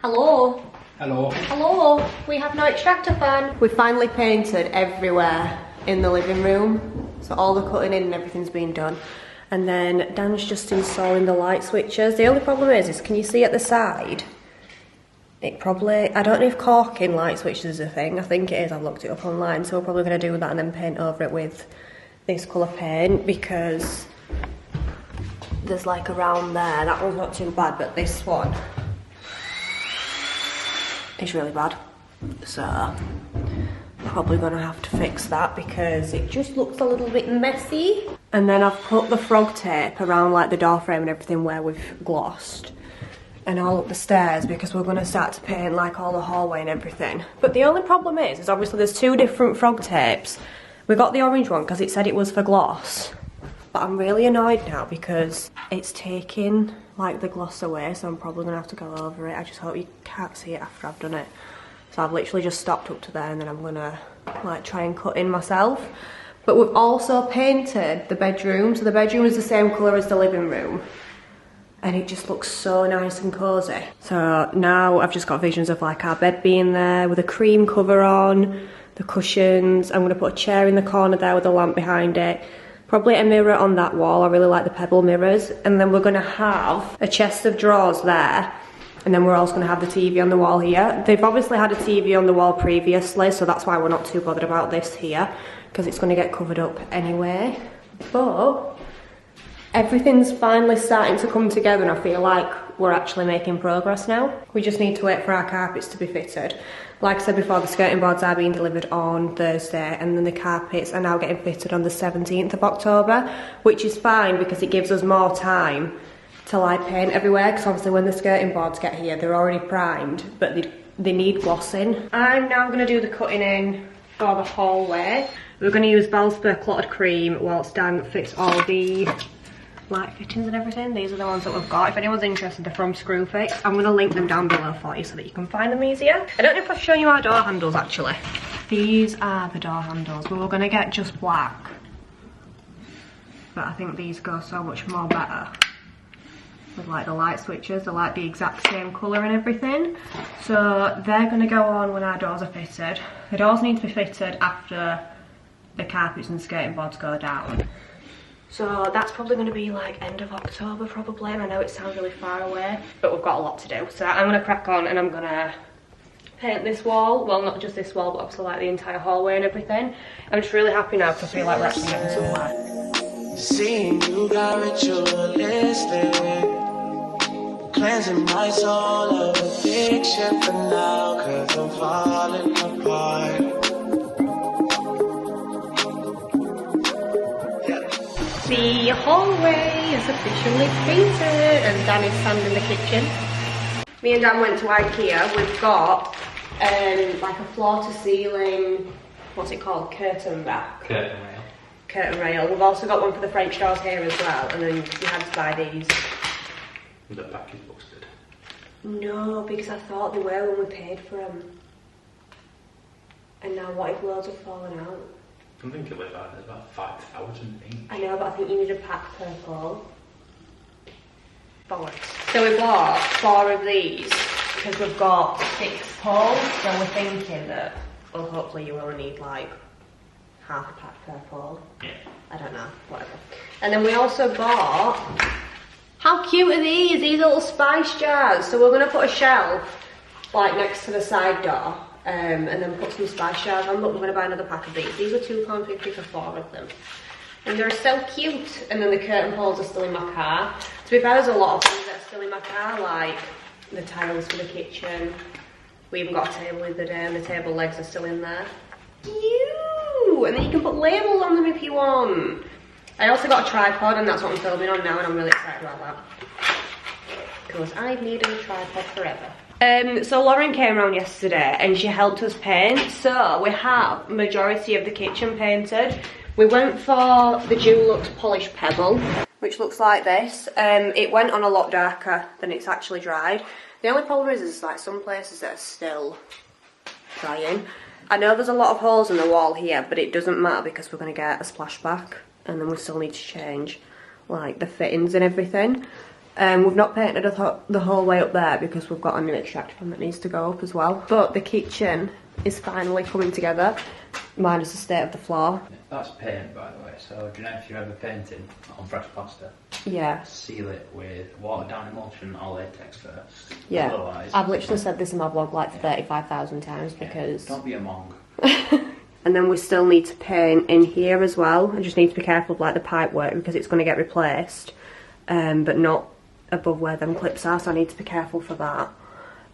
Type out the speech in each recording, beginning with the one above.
Hello. Hello. Hello. We have no extractor fan. We finally painted everywhere in the living room. So all the cutting in and everything's been done. And then Dan's just installing the light switches. The only problem is can you see at the side? It probably, I don't know if caulking light switches is a thing. I think it is, I've looked it up online. So we're probably going to do that and then paint over it with this colour paint because there's like around there. That one's not too bad, but this one is really bad. So probably gonna have to fix that because it just looks a little bit messy. And then I've put the frog tape around like the door frame and everything where we've glossed and all up the stairs because we're gonna start to paint like all the hallway and everything. But the only problem is obviously there's two different frog tapes. We got the orange one because it said it was for gloss, but I'm really annoyed now because it's taking like the gloss away, so I'm probably gonna have to go over it. I just hope you can't see it after I've done it. So I've literally just stopped up to there and then I'm gonna like try and cut in myself. But we've also painted the bedroom. So the bedroom is the same colour as the living room. And it just looks so nice and cosy. So now I've just got visions of like our bed being there with a cream cover on, the cushions. I'm gonna put a chair in the corner there with a lamp behind it. Probably a mirror on that wall. I really like the pebble mirrors. And then we're gonna have a chest of drawers there. And then we're also gonna have the TV on the wall here. They've obviously had a TV on the wall previously, so that's why we're not too bothered about this here, because it's gonna get covered up anyway. But everything's finally starting to come together and I feel like we're actually making progress now. We just need to wait for our carpets to be fitted. Like I said before, the skirting boards are being delivered on Thursday and then the carpets are now getting fitted on the 17th of October, which is fine because it gives us more time to like paint everywhere, because obviously when the skirting boards get here, they're already primed, but they need glossing. I'm now gonna do the cutting in for the hallway. We're gonna use Valspar clotted cream whilst Dan fits all the light fittings and everything. These are the ones that we've got. If anyone's interested, they're from Screwfix. I'm gonna link them down below for you so that you can find them easier. I don't know if I've shown you our door handles actually. These are the door handles. We were gonna get just black, but I think these go so much more better with like the light switches. They're like the exact same colour and everything. So they're gonna go on when our doors are fitted. The doors need to be fitted after the carpets and skirting boards go down. So that's probably going to be like end of October probably, and I know it sounds really far away, but we've got a lot to do. So I'm going to crack on and I'm going to paint this wall. Well, not just this wall, but obviously like the entire hallway and everything. I'm just really happy now because I feel like we're actually getting somewhere. Seeing you got ritualistic, cleansing my soul of addiction for now, cause I'm falling apart. The hallway is officially painted and Dan is sanding the kitchen. Me and Dan went to IKEA. We've got like a floor to ceiling, what's it called, curtain rack? Curtain rail. Curtain rail. We've also got one for the French doors here as well, and then we had to buy these. The pack is busted. No, because I thought they were when we paid for them. And now what if loads have fallen out? I think it was about 5,000 each. I know, but I think you need a pack per pole. Bollocks. So we bought 4 of these because we've got 6 poles, so we're thinking that, well, hopefully you only need like half a pack per pole. Yeah. I don't know, whatever. And then we also bought, how cute are these? These little spice jars. So we're going to put a shelf like next to the side door. And then put some spice jars on, but we're going to buy another pack of these. These are £2.50 for 4 of them. And they're so cute. And then the curtain poles are still in my car. To be fair, there's a lot of things that are still in my car, like the tiles for the kitchen. We even got a table the other day and the table legs are still in there. Cute! And then you can put labels on them if you want. I also got a tripod and that's what I'm filming on now and I'm really excited about that. Because I've needed a tripod forever. So Lauren came around yesterday and she helped us paint. So we have majority of the kitchen painted. We went for the Dulux Polished Pebble, which looks like this. It went on a lot darker than it's actually dried. The only problem is like some places that are still drying. I know there's a lot of holes in the wall here, but it doesn't matter because we're going to get a splashback and then we still need to change like the fittings and everything. We've not painted the whole way up there because we've got a new extractor fan that needs to go up as well. But the kitchen is finally coming together, minus the state of the floor. That's paint, by the way, so do you know if you're ever painting on fresh plaster? Yeah. Seal it with watered down emulsion or latex first. Yeah. Otherwise, I've literally said this in my vlog like 35,000 times because... Don't be a monk. And then we still need to paint in here as well. I just need to be careful of like the pipe work because it's going to get replaced, but not above where them clips are, so I need to be careful for that.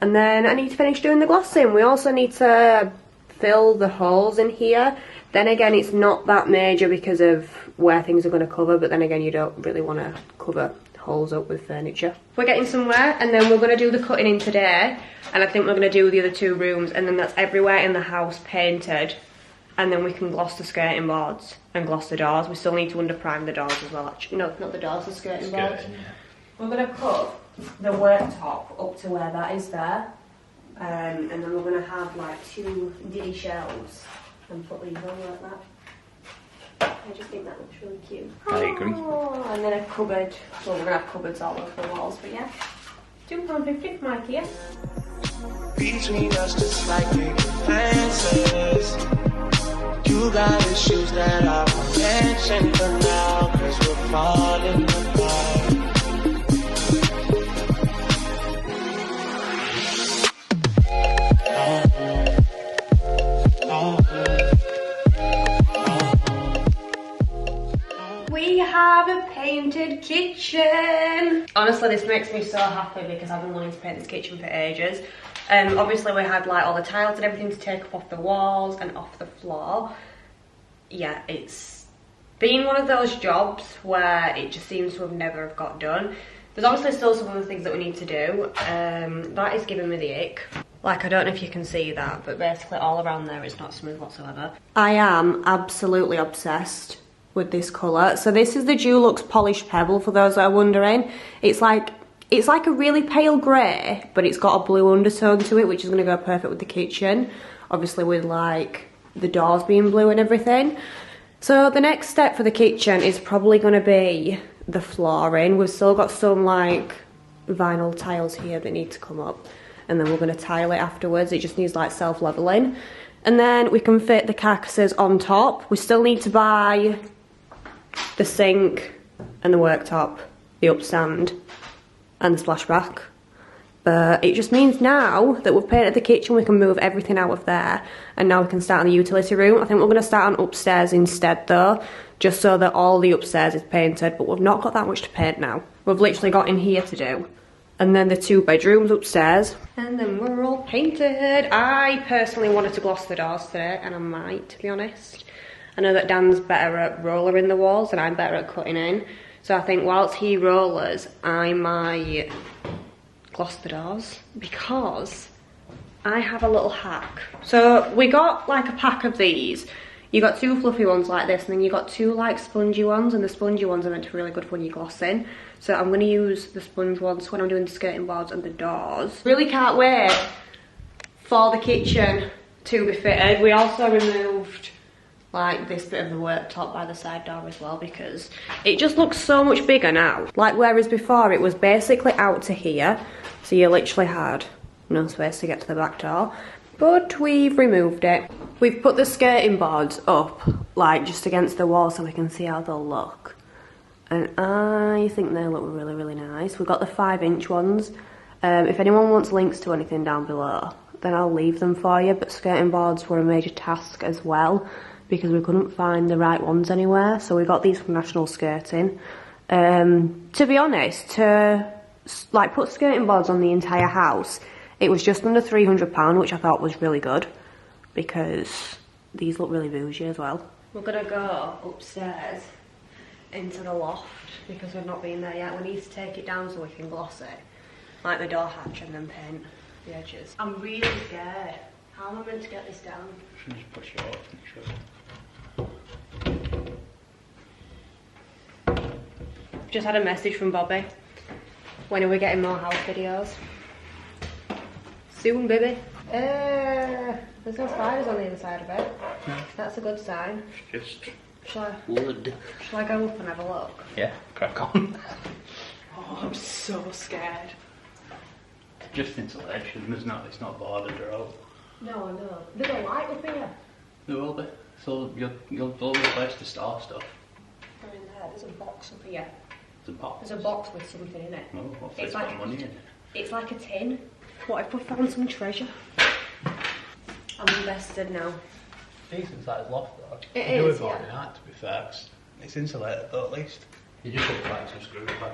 And then I need to finish doing the glossing. We also need to fill the holes in here. Then again, it's not that major because of where things are going to cover, but then again, you don't really want to cover holes up with furniture. We're getting somewhere, and then we're going to do the cutting in today, and I think we're going to do the other 2 rooms, and then that's everywhere in the house painted, and then we can gloss the skirting boards and gloss the doors. We still need to underprime the doors as well, actually. No, not the doors, the skirting boards. Yeah. We're going to cut the worktop up to where that is there, and then we're going to have like 2 diddy shelves and put these on like that. I just think that looks really cute. I agree. Oh, and then a cupboard. Well, we're going to have cupboards all over the walls, but yeah. £2.50 from IKEA. Between us, just like big fences. You got issues that I won't mention for now, 'cause we're falling apart. We have a painted kitchen. Honestly, this makes me so happy because I've been wanting to paint this kitchen for ages. Obviously we had like all the tiles and everything to take up off the walls and off the floor. Yeah, it's been one of those jobs where it just seems to have never have got done. There's obviously still some other things that we need to do. That is giving me the ick. Like, I don't know if you can see that, but basically all around there is not smooth whatsoever. I am absolutely obsessed with this colour. So this is the Dulux Polished Pebble, for those that are wondering. It's like a really pale grey, but it's got a blue undertone to it, which is going to go perfect with the kitchen. Obviously with like the doors being blue and everything. So the next step for the kitchen is probably going to be the flooring. We've still got some like vinyl tiles here that need to come up, and then we're going to tile it afterwards. It just needs like self-leveling, and then we can fit the carcasses on top. We still need to buy the sink and the worktop, the upstand and the splashback. But it just means now that we've painted the kitchen, we can move everything out of there, and now we can start on the utility room. I think we're going to start on upstairs instead though, just so that all the upstairs is painted, but we've not got that much to paint now. We've literally got in here to do, and then the 2 bedrooms upstairs, and then we're all painted. I personally wanted to gloss the doors today, and I might, to be honest. I know that Dan's better at rollering the walls and I'm better at cutting in, so I think whilst he rollers, I might gloss the doors, because I have a little hack. So we got like a pack of these. You got 2 fluffy ones like this, and then you got 2 like spongy ones, and the spongy ones are meant to be really good for when you're glossing. So I'm going to use the sponge ones when I'm doing the skirting boards and the doors. Really can't wait for the kitchen to be fitted. We also removed like this bit of the worktop by the side door as well, because it just looks so much bigger now. Like, whereas before it was basically out to here, so you literally had no space to get to the back door, but we've removed it. We've put the skirting boards up like just against the wall so we can see how they'll look, and I think they look really, really nice. We've got the 5-inch ones. If anyone wants links to anything down below, then I'll leave them for you, but skirting boards were a major task as well, because we couldn't find the right ones anywhere, so we got these from National Skirting. To be honest, to like put skirting boards on the entire house, it was just under £300, which I thought was really good, because these look really bougie as well. We're gonna go upstairs into the loft, because we've not been there yet. We need to take it down so we can gloss it, like the door hatch, and then paint the edges. I'm really scared. How am I meant to get this down? Should just push it up, make sure. Just had a message from Bobby. When are we getting more house videos? Soon, baby. There's no spiders on the other side of it. No. That's a good sign. Just Shall wood. I go up and have a look? Yeah, crack on. Oh, Oh, I'm so scared. Just insulation, it's not boarded or all. No, I know. There's a light up here. There will be. So you'll always place to store stuff. They're in there. There's a box up here. There's a box. There's a box with something in it. Oh, what It's it's like- got money in it. It's like a tin. What if we found some treasure? I'm invested now. Decent sized loft though. It You do is, it more yeah. than that, to be fair. 'Cause it's insulated though at least. You just look like some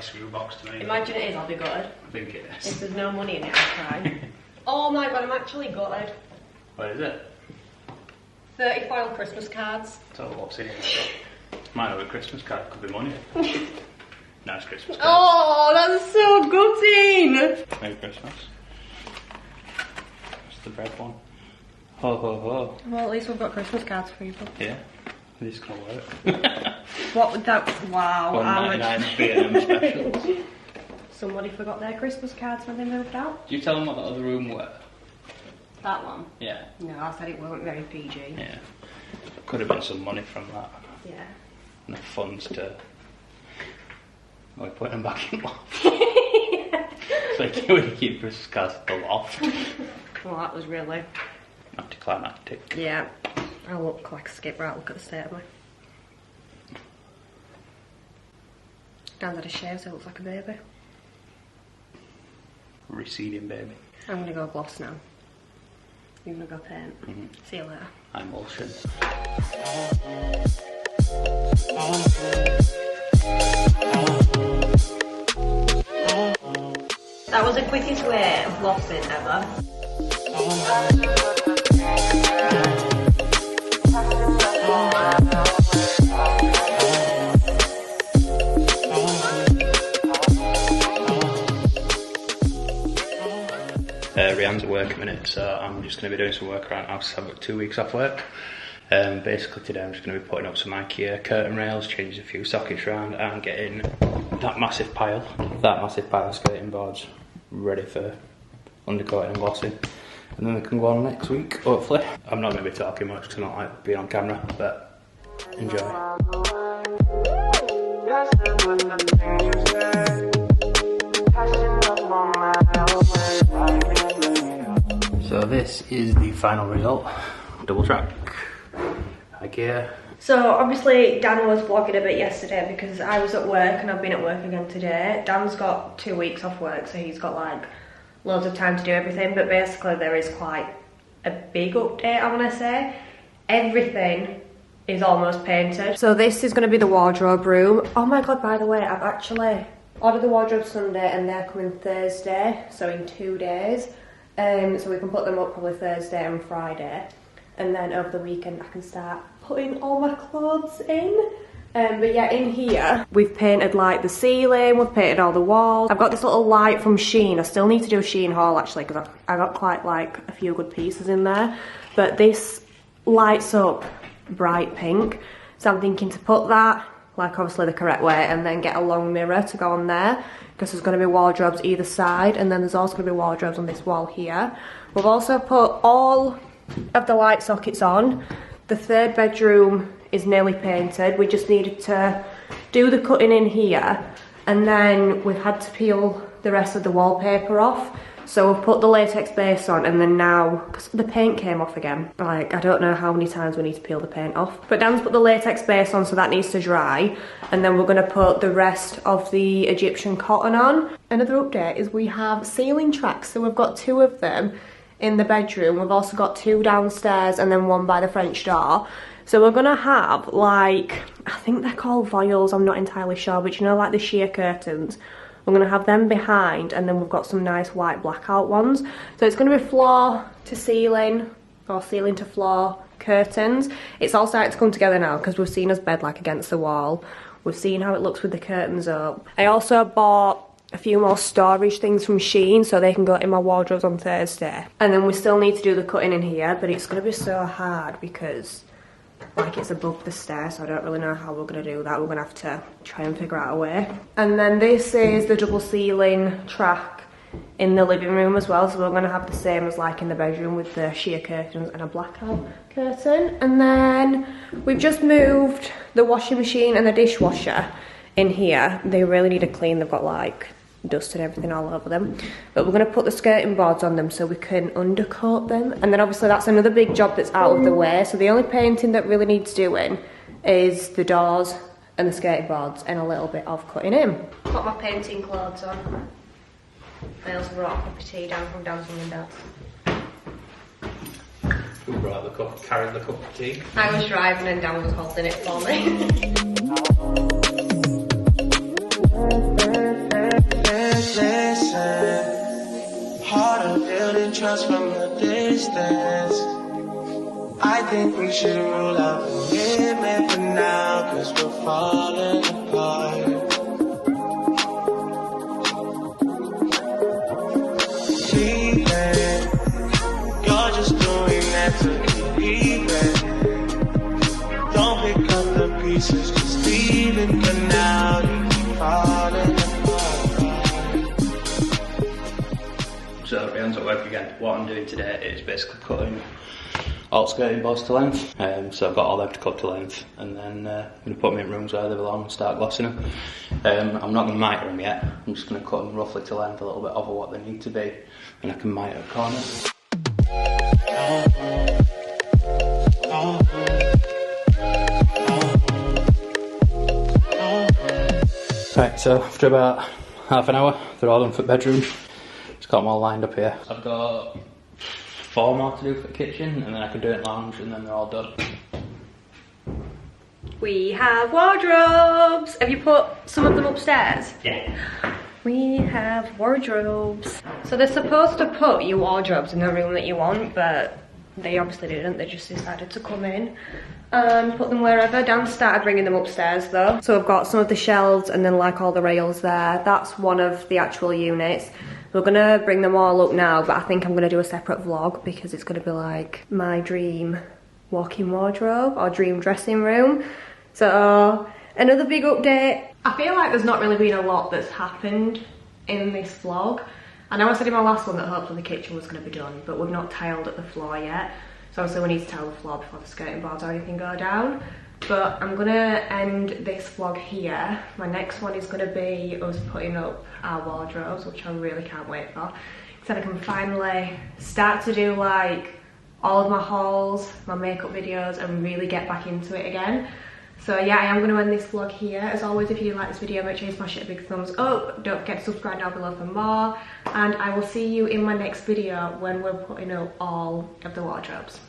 screw box to me. Imagine it is, I'll be gutted. I think it If is. there's no money in it, I'll cry. Oh my god, I'm actually gutted. What is it? 30 foil Christmas cards. So what's in it? Might not be a Christmas card, could be money. Nice Christmas card. Oh, that's so gutting! Merry Christmas. That's the bread one. Ho ho ho. Well, at least we've got Christmas cards for people. Yeah. This is gonna work. What would that... Wow. $1.99 B&M specials. Somebody forgot their Christmas cards when they moved out. Do you tell them what the other room were? That one? Yeah. No, I said it wasn't very PG. Yeah. Could have been some money from that. Yeah. Enough funds to... We're putting them back in loft. It's like you would keep Christmas cards at the loft. Well, that was really... Anticlimactic. Yeah. I look like a skip rat, look at the state of me. Dan's had a shave so it looks like a baby. Receding baby. I'm gonna go gloss now. You're gonna go paint. See you later. Emulsion. That was the quickest way of glossing ever. Rhiann's at work a minute, so I'm just going to be doing some work around the house. I've got 2 weeks off work. Basically today I'm just going to be putting up some IKEA curtain rails, changing a few sockets around and getting that massive pile of skirting boards ready for undercoating and glossing. And then they can go on next week, hopefully. I'm not going to be talking much because I don't like being on camera, but enjoy. So this is the final result. Double track, IKEA. So obviously Dan was vlogging a bit yesterday because I was at work and I've been at work again today. Dan's got 2 weeks off work, so he's got like loads of time to do everything, but basically there is quite a big update, I want to say. Everything is almost painted. So this is going to be the wardrobe room. Oh my god, by the way, I've actually ordered the wardrobe Sunday and they're coming Thursday, so in 2 days. So we can put them up probably Thursday and Friday. And then over the weekend I can start putting all my clothes in. But yeah, in here, we've painted like the ceiling, we've painted all the walls. I've got this little light from Shein. I still need to do a Shein haul actually because I got quite like a few good pieces in there. But this lights up bright pink. So I'm thinking to put that, like obviously the correct way, and then get a long mirror to go on there. Because there's going to be wardrobes either side, and then there's also going to be wardrobes on this wall here. We've also put all of the light sockets on. The third bedroom is nearly painted. We just needed to do the cutting in here, and then we've had to peel the rest of the wallpaper off. So we've put the latex base on, and then now, because the paint came off again, like I don't know how many times we need to peel the paint off. But Dan's put the latex base on, so that needs to dry, and then we're going to put the rest of the Egyptian cotton on. Another update is we have ceiling tracks, so we've got 2 of them in the bedroom. We've also got 2 downstairs and then 1 by the French door. So we're gonna have like, I think they're called voiles, I'm not entirely sure, but you know, like the sheer curtains. We're gonna have them behind, and then we've got some nice white blackout ones. So it's gonna be floor to ceiling or ceiling to floor curtains. It's all starting to come together now because we've seen us bed like against the wall. We've seen how it looks with the curtains up. I also bought a few more storage things from Shein so they can go in my wardrobes on Thursday. And then we still need to do the cutting in here, but it's gonna be so hard because like it's above the stairs, so I don't really know how we're gonna do that. We're gonna have to try and figure out a way. And then this is the double ceiling track in the living room as well, so we're gonna have the same as like in the bedroom with the sheer curtains and a blackout curtain. And then we've just moved the washing machine and the dishwasher in here. They really need a clean. They've got like dust and everything all over them. But we're going to put the skirting boards on them so we can undercoat them. And then obviously that's another big job that's out of the way. So the only painting that really needs doing is the doors and the skirting boards and a little bit of cutting in. Got my painting clothes on. I also brought a cup of tea down from Dancing and Dad's. Who brought the cup, carried the cup of tea? I was driving and Dan was holding it for me. Listen, harder building trust from a distance. I think we should rule out the commitment for now, cause we're falling apart. Leaving, you're just doing that to keep it. Don't pick up the pieces, just leave it for now. You keep falling apart. So it ends at work again. What I'm doing today is basically cutting all skirting boards to length. So I've got all them to cut to length, and then I'm going to put them in rooms where they belong and start glossing them. I'm not going to mitre them yet. I'm just going to cut them roughly to length, a little bit over what they need to be, and I can mitre the corners. Right, so after about half an hour, they're all done for the bedroom. Just got them all lined up here. I've got 4 more to do for the kitchen, and then I can do it in lounge, and then they're all done. We have wardrobes. Have you put some of them upstairs? Yeah. We have wardrobes. So they're supposed to put your wardrobes in the room that you want, but they obviously didn't. They just decided to come in and put them wherever. Dan started bringing them upstairs though. So I've got some of the shelves and then like all the rails there. That's one of the actual units. We're gonna bring them all up now, but I think I'm gonna do a separate vlog because it's gonna be like my dream walk-in wardrobe or dream dressing room. So another big update. I feel like there's not really been a lot that's happened in this vlog. I know I said in my last one that hopefully the kitchen was gonna be done, but we've not tiled at the floor yet. So obviously we need to tile the floor before the skirting boards or anything go down. But I'm gonna end this vlog here. My next one is gonna be us putting up our wardrobes, which I really can't wait for. So I can finally start to do like all of my hauls, my makeup videos, and really get back into it again. So yeah, I am going to end this vlog here. As always, if you like this video, make sure you smash it a big thumbs up. Don't forget to subscribe down below for more. And I will see you in my next video when we're putting up all of the wardrobes.